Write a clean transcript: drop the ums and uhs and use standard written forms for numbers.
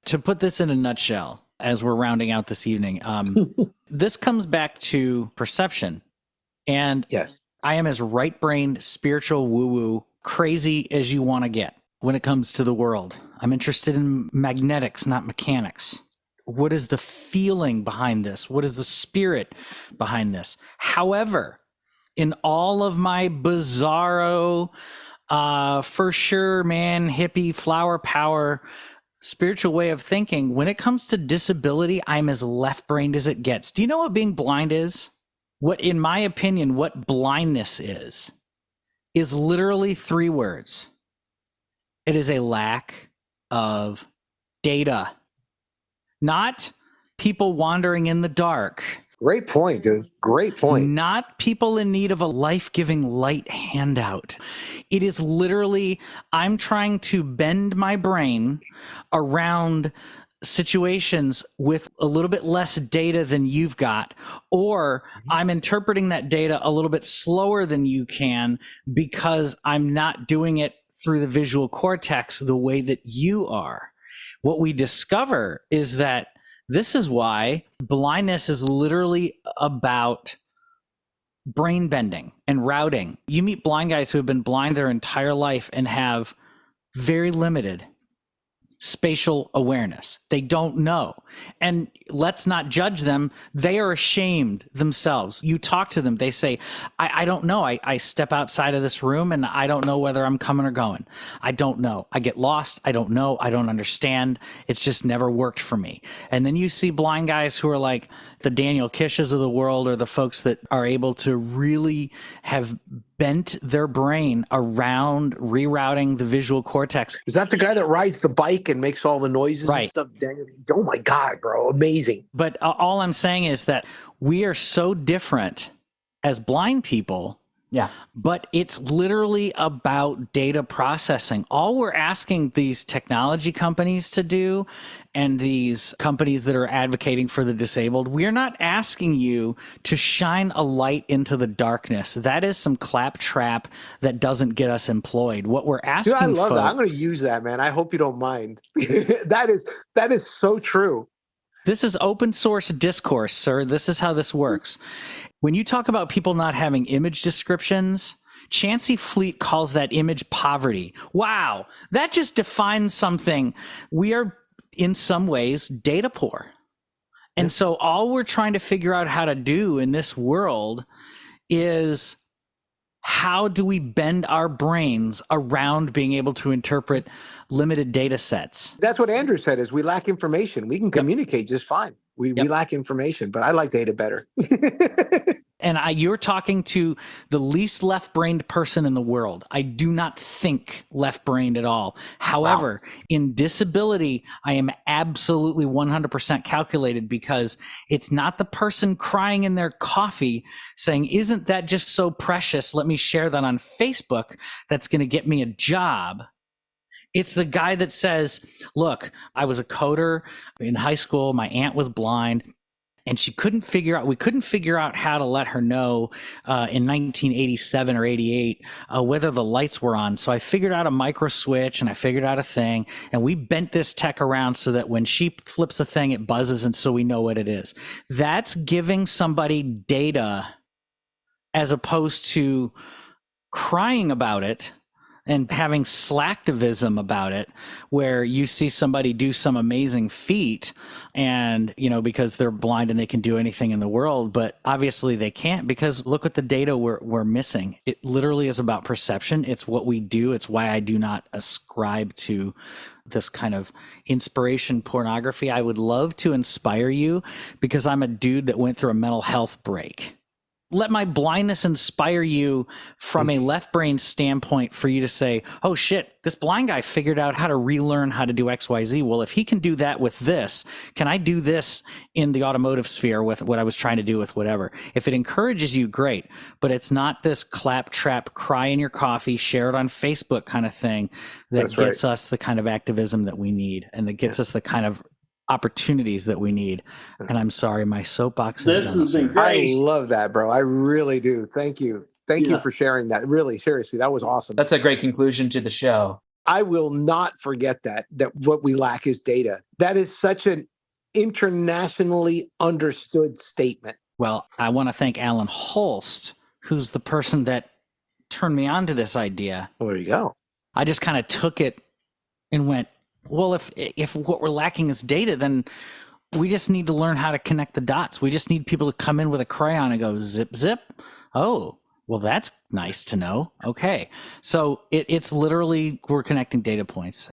To put this in a nutshell, as we're rounding out this evening, this comes back to perception. And Yes. I am as right-brained, spiritual, woo-woo, crazy as you want to get when it comes to the world. I'm interested in magnetics, not mechanics. What is the feeling behind this? What is the spirit behind this? However, in all of my bizarro, for sure, man, hippie, flower power, spiritual way of thinking, when it comes to disability, I'm as left-brained as it gets. Do you know what being blind is? What, in my opinion, what blindness is literally 3 words. It is a lack of data, not people wandering in the dark. Great point, dude. Great point. Not people in need of a life-giving light handout. It is literally, I'm trying to bend my brain around situations with a little bit less data than you've got, or I'm interpreting that data a little bit slower than you can because I'm not doing it through the visual cortex the way that you are. What we discover is that this is why blindness is literally about brain bending and routing. You meet blind guys who have been blind their entire life and have very limited spatial awareness. They don't know. And let's not judge them. They are ashamed themselves. You talk to them, they say, I don't know. I step outside of this room and I don't know whether I'm coming or going. I don't know. I get lost. I don't know. I don't understand. It's just never worked for me. And then you see blind guys who are like the Daniel Kishes of the world, or the folks that are able to really have bent their brain around rerouting the visual cortex. Is that the guy that rides the bike and makes all the noises Right. and stuff? Oh my God, bro. Amazing. But all I'm saying is that we are so different as blind people. Yeah. But it's literally about data processing. All we're asking these technology companies to do, and these companies that are advocating for the disabled, we're not asking you to shine a light into the darkness. That is some claptrap that doesn't get us employed. What we're asking, Dude, I love folks, that. I'm going to use that, man. I hope you don't mind. That is so true. this is open source discourse, sir. This is how this works. When you talk about people not having image descriptions, Chancey Fleet calls that image poverty. Wow, that just defines something. We are, in some ways, data poor. And so all we're trying to figure out how to do in this world is, how do we bend our brains around being able to interpret limited data sets? That's what Andrew said, is we lack information. We can communicate just fine. We lack information, but I like data better. And you're talking to the least left-brained person in the world. I do not think left-brained at all. However, in disability, I am absolutely 100% calculated, because it's not the person crying in their coffee saying, isn't that just so precious? Let me share that on Facebook. That's going to get me a job. It's the guy that says, look, I was a coder in high school. My aunt was blind, and we couldn't figure out how to let her know in 1987 or 88 whether the lights were on. So I figured out a micro switch, and I figured out a thing, and we bent this tech around so that when she flips a thing, it buzzes, and so we know what it is. That's giving somebody data, as opposed to crying about it and having slacktivism about it, where you see somebody do some amazing feat, and, you know, because they're blind and they can do anything in the world, but obviously they can't, because look at the data we're missing. It literally is about perception. It's what we do. It's why I do not ascribe to this kind of inspiration pornography. I would love to inspire you, because I'm a dude that went through a mental health break. Let my blindness inspire you from a left brain standpoint, for you to say, oh shit, this blind guy figured out how to relearn how to do XYZ. Well, if he can do that with this, can I do this in the automotive sphere with what I was trying to do with whatever? If it encourages you, great. But it's not this claptrap, cry in your coffee, share it on Facebook kind of thing that gets us the kind of activism that we need, and that gets us the kind of opportunities that we need. And I'm sorry, my soapbox is done. This has been great. I love that, bro. I really do. Thank you. Thank you for sharing that. Really, seriously, that was awesome. That's a great conclusion to the show. I will not forget that what we lack is data. That is such an internationally understood statement. Well, I want to thank Alan Holst, who's the person that turned me on to this idea. Well, there you go. I just kind of took it and went, well, if what we're lacking is data, then we just need to learn how to connect the dots. We just need people to come in with a crayon and go zip, zip. Oh, well, that's nice to know. Okay. So it's literally, we're connecting data points.